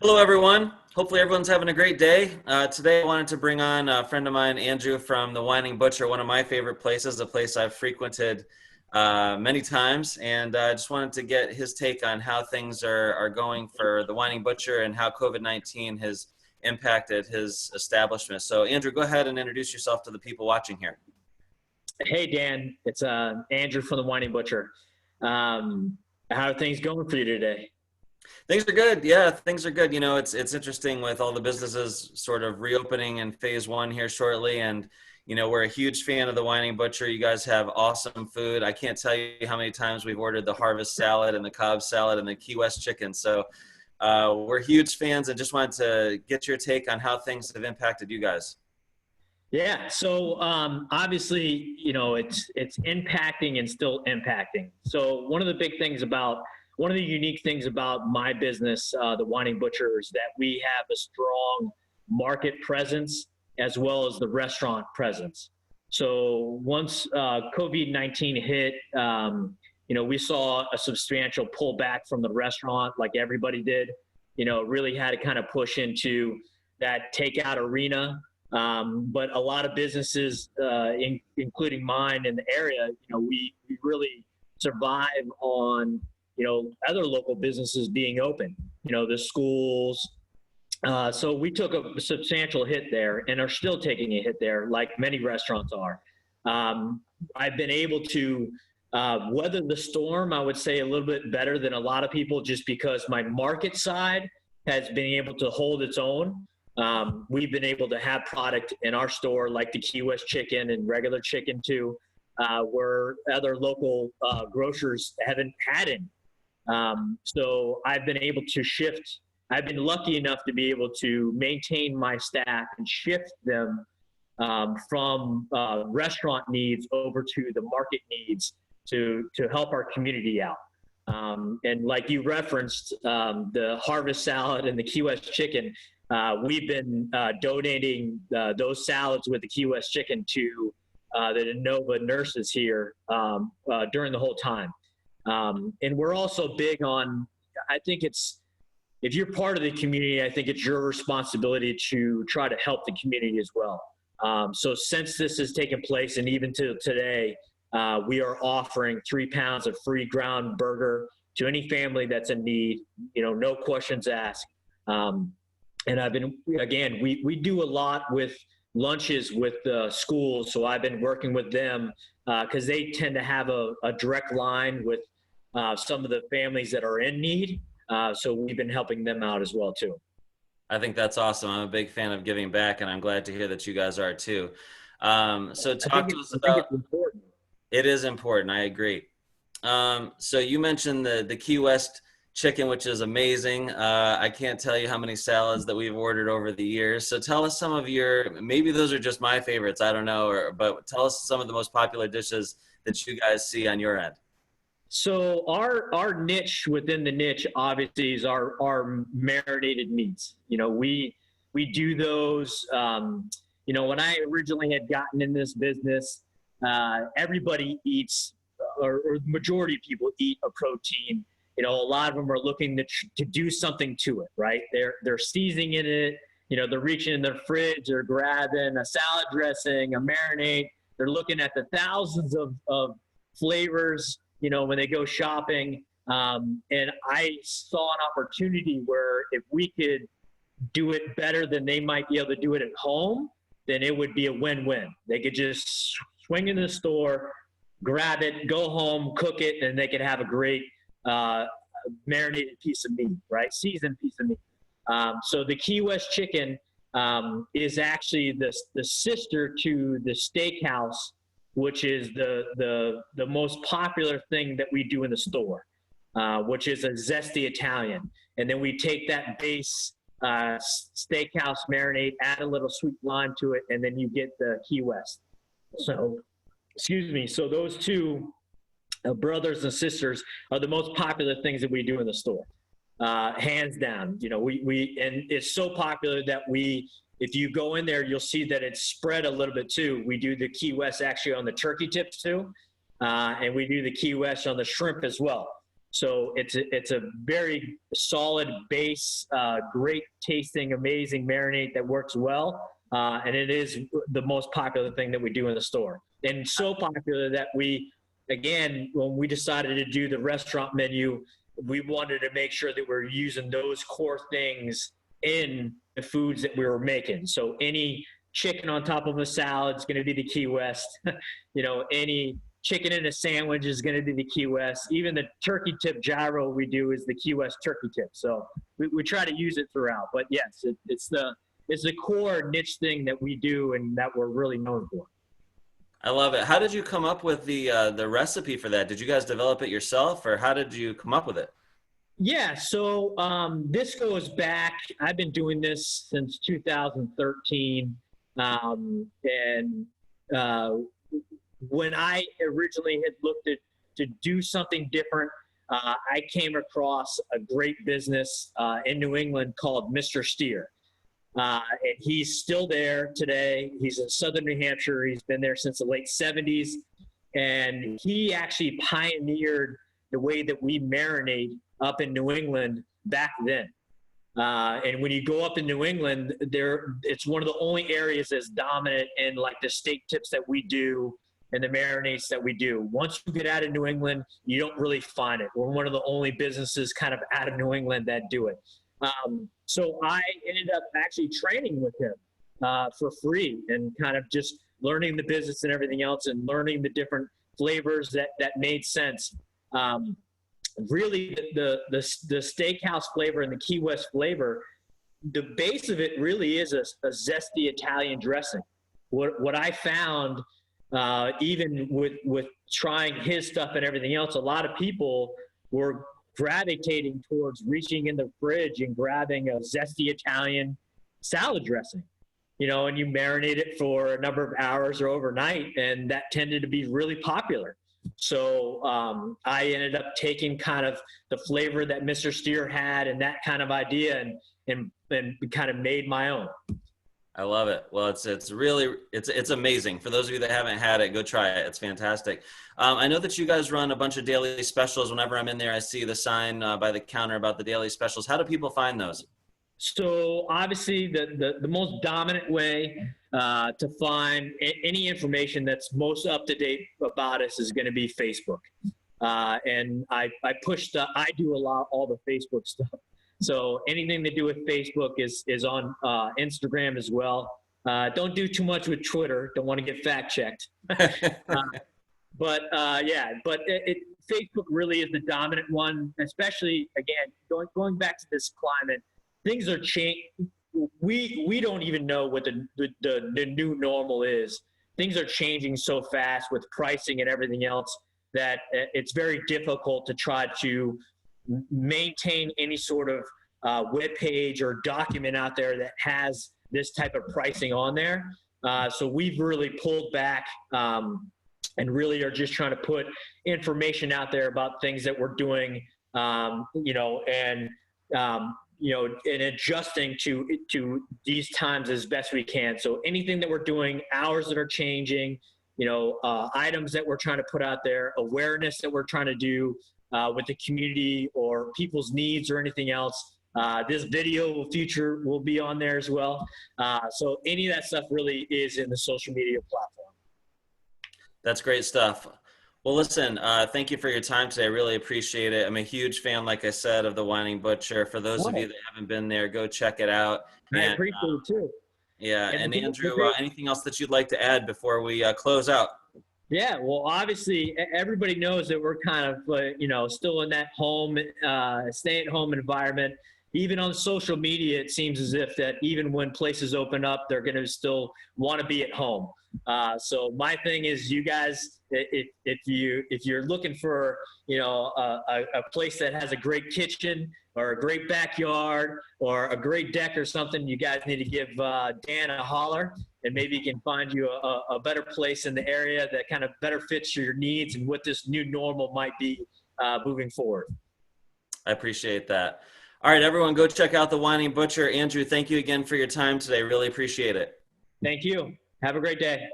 Hello, everyone. Hopefully, everyone's having a great day. Today, I wanted to bring on a friend of mine, Andrew, from the Whining Butcher, one of my favorite places, a place I've frequented many times. And I just wanted to get his take on how things are going for the Whining Butcher and how COVID-19 has impacted his establishment. So, Andrew, go ahead and introduce yourself to the people watching here. Hey, Dan, it's Andrew from the Whining Butcher. How are things going for you today? Things are good. Yeah, things are good. It's interesting with all the businesses sort of reopening in phase one here shortly. And, we're a huge fan of the Whining Butcher. You guys have awesome food. I can't tell you how many times we've ordered the harvest salad and the Cobb salad and the Key West chicken. So we're huge fans and just wanted to get your take on how things have impacted you guys. Yeah, so obviously, it's impacting and still impacting. So one of the unique things about my business, the Whining Butcher, is that we have a strong market presence as well as the restaurant presence. So once COVID-19 hit, we saw a substantial pullback from the restaurant, like everybody did. Really had to kind of push into that takeout arena. But a lot of businesses, including mine in the area, we really survive on, other local businesses being open, the schools. So we took a substantial hit there and are still taking a hit there, like many restaurants are. I've been able to weather the storm, I would say, a little bit better than a lot of people, just because my market side has been able to hold its own. We've been able to have product in our store like the Key West chicken and regular chicken too, where other local grocers haven't had any. So I've been able to shift. I've been lucky enough to be able to maintain my staff and shift them from restaurant needs over to the market needs to help our community out. And like you referenced, the harvest salad and the Key West chicken, we've been donating those salads with the Key West chicken to the Nova nurses here during the whole time. And we're also big on, I think if you're part of the community, I think it's your responsibility to try to help the community as well. So since this has taken place, and even to today, we are offering 3 pounds of free ground burger to any family that's in need, no questions asked. And we do a lot with lunches with the schools. So I've been working with them because they tend to have a direct line with some of the families that are in need. So we've been helping them out as well too. I think that's awesome. I'm a big fan of giving back, and I'm glad to hear that you guys are too. So talk to us I think about, it's important. it is important. I agree. So you mentioned the Key West chicken, which is amazing. I can't tell you how many salads that we've ordered over the years. So tell us some of maybe those are just my favorites, I don't know, but tell us some of the most popular dishes that you guys see on your end. So our niche within the niche obviously is our marinated meats. We do those. When I originally had gotten in this business, everybody eats, or the majority of people eat a protein. A lot of them are looking to do something to it, right? They're seasoning in it. They're reaching in their fridge, they're grabbing a salad dressing, a marinade. They're looking at the thousands of flavors, when they go shopping. And I saw an opportunity where if we could do it better than they might be able to do it at home, then it would be a win-win. They could just swing in the store, grab it, go home, cook it, and they could have a great marinated piece of meat, right? Seasoned piece of meat. So the Key West chicken is actually the sister to the steakhouse, which is the most popular thing that we do in the store, which is a zesty Italian. And then we take that base steakhouse marinade, add a little sweet lime to it, and then you get the Key West. So, excuse me. So those two brothers and sisters are the most popular things that we do in the store, hands down. And it's so popular that if you go in there, you'll see that it's spread a little bit too. We do the Key West actually on the turkey tips too, and we do the Key West on the shrimp as well. So it's a very solid base, great tasting, amazing marinade that works well. And it is the most popular thing that we do in the store. And so popular that again, when we decided to do the restaurant menu, we wanted to make sure that we're using those core things in the foods that we were making. So any chicken on top of a salad is going to be the Key West. Any chicken in a sandwich is going to be the Key West. Even the turkey tip gyro we do is the Key West turkey tip. So we try to use it throughout. But yes, it's the core niche thing that we do and that we're really known for. I love it. How did you come up with the recipe for that? Did you guys develop it yourself, or how did you come up with it? Yeah, so this goes back. I've been doing this since 2013, and when I originally had looked to do something different, I came across a great business in New England called Mr. Steer. And he's still there today. He's in Southern New Hampshire. He's been there since the late 70s. And he actually pioneered the way that we marinate up in New England back then. And when you go up in New England, it's one of the only areas that's dominant in like the steak tips that we do and the marinades that we do. Once you get out of New England, you don't really find it. We're one of the only businesses kind of out of New England that do it. So I ended up actually training with him for free and kind of just learning the business and everything else and learning the different flavors that made sense. Really, the steakhouse flavor and the Key West flavor, the base of it really is a zesty Italian dressing. What I found, even with trying his stuff and everything else, a lot of people were gravitating towards reaching in the fridge and grabbing a zesty Italian salad dressing, and you marinate it for a number of hours or overnight, and that tended to be really popular. So I ended up taking kind of the flavor that Mr. Steer had and that kind of idea and kind of made my own. I love it. Well, it's really amazing. For those of you that haven't had it, go try it. It's fantastic. I know that you guys run a bunch of daily specials. Whenever I'm in there, I see the sign by the counter about the daily specials. How do people find those? So obviously the most dominant way to find any information that's most up to date about us is going to be Facebook. And I do all the Facebook stuff. So anything to do with Facebook is on Instagram as well. Don't do too much with Twitter. Don't want to get fact checked. But Facebook really is the dominant one, especially again, going back to this climate, things are changing. We don't even know what the new normal is. Things are changing so fast with pricing and everything else that it's very difficult to try to maintain any sort of web page or document out there that has this type of pricing on there. So we've really pulled back and really are just trying to put information out there about things that we're doing, and adjusting to these times as best we can. So anything that we're doing, hours that are changing, items that we're trying to put out there, awareness that we're trying to do with the community or people's needs or anything else. This video future will be on there as well. So any of that stuff really is in the social media platform. That's great stuff. Well, listen, thank you for your time today. I really appreciate it. I'm a huge fan, like I said, of the Whining Butcher. For those of you that haven't been there, go check it out. I appreciate it too. Yeah, and Andrew, anything else that you'd like to add before we close out? Yeah, well, obviously, everybody knows that we're kind of, still in that stay-at-home environment. Even on social media, it seems as if that even when places open up, they're going to still want to be at home. So my thing is, you guys, if you're looking for, a place that has a great kitchen or a great backyard or a great deck or something, you guys need to give Dan a holler, and maybe he can find you a better place in the area that kind of better fits your needs and what this new normal might be moving forward. I appreciate that. All right, everyone, go check out the Whining Butcher. Andrew, thank you again for your time today. Really appreciate it. Thank you. Have a great day.